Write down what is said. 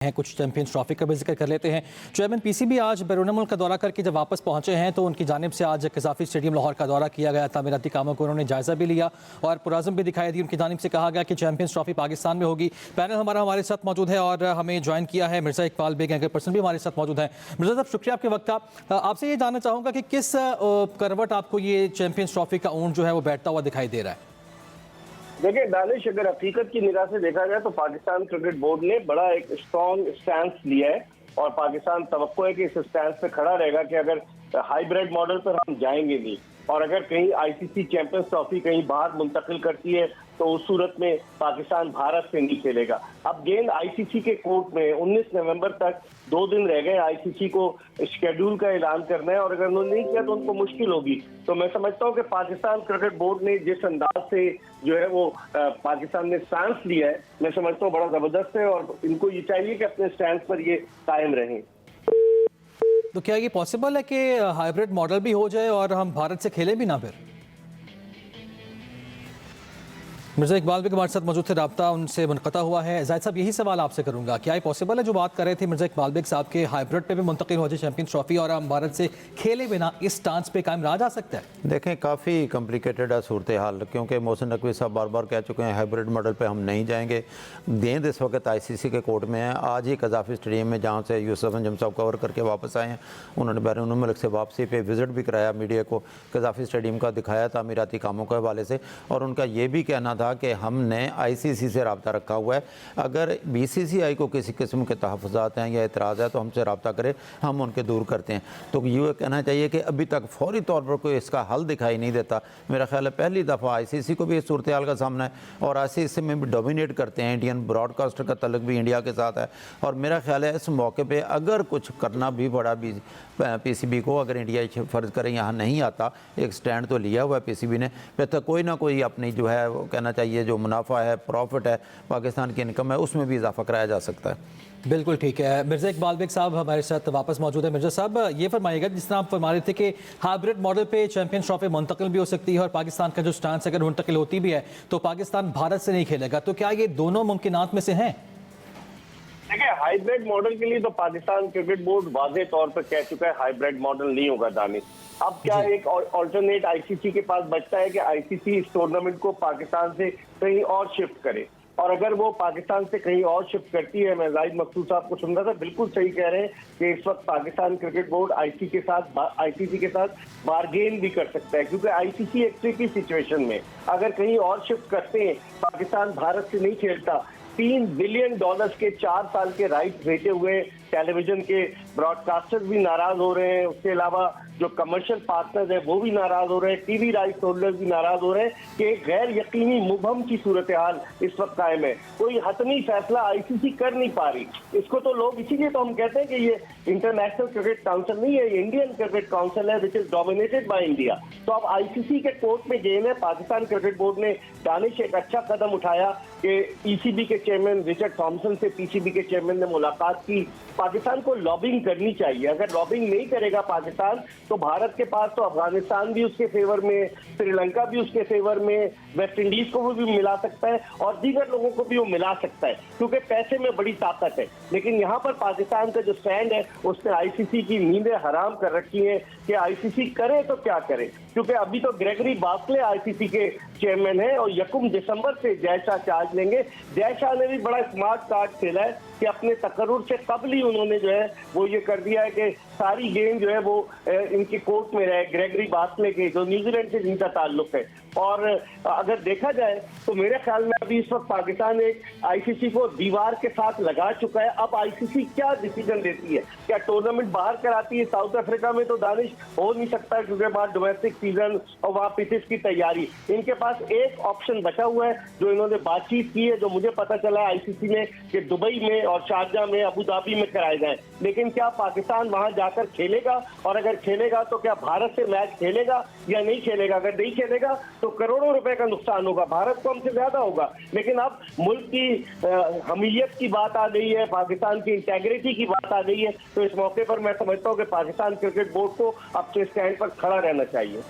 हैं कुछ champions trophy का भी जिक्र कर लेते हैं। चेयरमैन पीसीबी आज बैरून मुल्क का दौरा करके जब वापस पहुंचे हैं तो उनकी जानिब से आज कज़ाफ़ी स्टेडियम लाहौर का दौरा किया गया। तामीराती कामों को उन्होंने जायज़ा भी लिया और पुराज़म भी दिखाई दी। उनकी जानिब से कहा गया कि चैंपियंस ट्रॉफी पाकिस्तान में होगी। पैनल हमारे साथ मौजूद है और हमें ज्वाइन किया है मिर्ज़ा इकबाल बेग, एंकर पर्सन भी हमारे साथ मौजूद हैं। मिर्ज़ा साहब, शुक्रिया आपके वक्त का। आपसे ये जानना चाहूँगा कि किस करवट आपको ये चैंपियंस ट्रॉफी का ऊँट जो है वो बैठता हुआ दिखाई दे रहा है? देखिए दानिश, अगर हकीकत की निगाह से देखा जाए तो पाकिस्तान क्रिकेट बोर्ड ने बड़ा एक स्ट्रॉन्ग स्टैंस लिया है और पाकिस्तान तवक्को है कि इस स्टैंस पे खड़ा रहेगा कि अगर हाइब्रिड मॉडल पर हम जाएंगे नहीं और अगर कहीं आईसीसी चैंपियंस ट्रॉफी कहीं बाहर मुंतकिल करती है तो उस सूरत में पाकिस्तान भारत से नहीं खेलेगा। अब गेंद आईसीसी के कोर्ट में 19 नवंबर तक 2 दिन रह गए। आईसीसी को शेड्यूल का ऐलान करना है और अगर उन्होंने नहीं किया तो उनको मुश्किल होगी। तो मैं समझता हूं कि पाकिस्तान क्रिकेट बोर्ड ने जिस अंदाज से जो है वो पाकिस्तान ने स्टैंस लिया है, मैं समझता हूँ बड़ा जबरदस्त है और इनको ये चाहिए कि अपने स्टैंस पर ये कायम रहें। तो क्या ये पॉसिबल है कि हाइब्रिड मॉडल भी हो जाए और हम भारत से खेलें भी ना? फिर मिर्ज़ा इकबाल भी हमारे साथ मौजूद थे, रब्ता उनसे मुनक़ता हुआ है। ज़ाहिद साहब, यही सवाल आपसे करूंगा, क्या ये पॉसिबल है जो बात कर रहे थे मिर्ज़ा इकबाल बेग साहब के हाइब्रिड पे भी मुंतकिल हो जाए चैंपियंस ट्रॉफी और हम भारत से खेले बिना इस स्टांस पे कायम रहा जा सकता है? देखें, काफ़ी कॉम्प्लिकेटेड है सूरत हाल, क्योंकि मोहसिन नकवी साहब बार बार कह चुके हैं हाइब्रिड मॉडल पे हम नहीं जाएंगे। गेंद इस वक्त आईसीसी के कोर्ट में है। आज ही कज़ाफ़ी स्टेडियम में जहाँ से यूसुफ अंजुम साहब कवर करके वापस आए हैं, उन्होंने बैरून मुल्क से वापसी पे विज़िट भी कराया, मीडिया को कज़ाफ़ी स्टेडियम का दिखाया तामीराती कामों के हवाले से। और उनका ये भी कहना था कि हमने आईसीसी से रब्ता रखा हुआ है, अगर बीसीसीआई को किसी किस्म के तहफ़्फ़ुज़ात हैं या एतराज़ है तो हमसे रब्ता करें, हम उनके दूर करते हैं। तो ये कहना चाहिए कि अभी तक फौरी तौर पर कोई इसका हल दिखाई नहीं देता। मेरा ख्याल है पहली दफ़ा आईसीसी को भी इस सूरत हाल का सामना है और आईसीसी में भी डोमिनेट करते हैं। इंडियन ब्रॉडकास्टर का तल्लुक़ भी इंडिया के साथ है और मेरा ख्याल है इस मौके पर अगर कुछ करना भी पड़ा पीसीबी को, अगर इंडिया फ़र्ज़ करें यहाँ नहीं आता, एक स्टैंड तो लिया हुआ है पीसीबी ने, फिर तो कोई ना कोई अपनी जो है वो कहना चाहिए जो मुनाफा है, प्रॉफिट है, पाकिस्तान की इनकम है, उसमें भी इजाफा कराया जा सकता है। बिल्कुल ठीक है। मिर्ज़ा इकबाल बेग साहब हमारे साथ वापस मौजूद है। मिर्ज़ा साहब, ये फरमाइएगा, जिस तरह आप फरमा रहे थे कि हाइब्रिड मॉडल पे चैंपियंस ट्रॉफी मुंतकिल भी हो सकती है और पाकिस्तान का जो स्टांस अगर मुंतकिल होती भी है तो पाकिस्तान भारत से नहीं खेलेगा, तो क्या ये दोनों मुमकिनात में से हैं? देखिए, हाइब्रिड मॉडल के लिए तो पाकिस्तान क्रिकेट बोर्ड वाज़ेह तौर पर कह चुका है हाइब्रिड मॉडल नहीं होगा दानिश। अब क्या एक ऑल्टरनेट आईसीसी के पास बचता है कि आईसीसी इस टूर्नामेंट को पाकिस्तान से कहीं और शिफ्ट करे, और अगर वो पाकिस्तान से कहीं और शिफ्ट करती है, मैं जाहिद मकसूद साहब को सुन रहा था, बिल्कुल सही कह रहे हैं कि इस वक्त पाकिस्तान क्रिकेट बोर्ड आईसीसी के साथ बारगेन भी कर सकता है, क्योंकि आईसीसी एक ट्रिकी सिचुएशन में अगर कहीं और शिफ्ट करते हैं, पाकिस्तान भारत से नहीं खेलता, $3 बिलियन के 4 साल के राइट देते हुए टेलीविजन के ब्रॉडकास्टर्स भी नाराज हो रहे हैं, उसके अलावा जो कमर्शियल पार्टनर्स हैं वो भी नाराज हो रहे हैं, टीवी राइट्स होल्डर्स भी नाराज हो रहे हैं कि एक गैर यकीनी मुबहम की सूरत हाल इस वक्त कायम है। कोई हतमी फैसला आईसीसी कर नहीं पा रही। इसको तो लोग, इसीलिए तो हम कहते हैं कि ये इंटरनेशनल क्रिकेट काउंसिल नहीं है, ये इंडियन क्रिकेट काउंसिल है which is dominated by India. तो अब आईसीसी के कोर्ट में गेम है। पाकिस्तान क्रिकेट बोर्ड ने दानिश एक अच्छा कदम उठाया कि पीसीबी के चेयरमैन रिचर्ड थॉमसन से पीसीबी के चेयरमैन ने मुलाकात की। पाकिस्तान को लॉबिंग करनी चाहिए। अगर लॉबिंग नहीं करेगा पाकिस्तान तो भारत के पास तो अफगानिस्तान भी उसके फेवर में, श्रीलंका भी उसके फेवर में, वेस्ट इंडीज को भी मिला सकता है और दीगर लोगों को भी वो मिला सकता है, क्योंकि पैसे में बड़ी ताकत है। लेकिन यहाँ पर पाकिस्तान का जो स्टैंड है उसने आईसीसी की नींदें हराम कर रखी है कि आईसीसी करे तो क्या करे, क्योंकि अभी तो ग्रेगरी बास्ले आईसीसी के चेयरमैन है और 1 दिसंबर से जय शाह चार्ज लेंगे। जय शाह ने भी बड़ा स्मार्ट कार्ड खेला है कि अपने तकर्रुर से कबल ही उन्होंने जो है वो ये कर दिया है कि सारी गेम जो है वो इनके कोर्ट में रहे, ग्रेगरी बास्ले के, जो न्यूजीलैंड से जिनका ताल्लुक है। और अगर देखा जाए तो मेरे ख्याल में अभी इस वक्त पाकिस्तान एक आईसीसी को दीवार के साथ लगा चुका है। अब आईसीसी क्या डिसीजन लेती है, क्या टूर्नामेंट बाहर कराती है? साउथ अफ्रीका में तो दानिश हो नहीं सकता क्योंकि वहाँ डोमेस्टिक सीजन और वहाँ पिचेस की तैयारी। इनके पास एक ऑप्शन बचा हुआ है जो इन्होंने बातचीत की है, जो मुझे पता चला है आईसीसी ने, कि दुबई में और शारजा में, अबू धाबी में कराए जाए। लेकिन क्या पाकिस्तान वहां जाकर खेलेगा, और अगर खेलेगा तो क्या भारत से मैच खेलेगा या नहीं खेलेगा? अगर नहीं खेलेगा तो करोड़ों रुपए का नुकसान होगा, भारत को हमसे ज्यादा होगा। लेकिन अब मुल्क की हमीयत की बात आ गई है, पाकिस्तान की इंटेग्रिटी की बात आ गई है, तो इस मौके पर मैं समझता हूँ कि पाकिस्तान क्रिकेट बोर्ड को अपने स्टैंड पर खड़ा रहना चाहिए।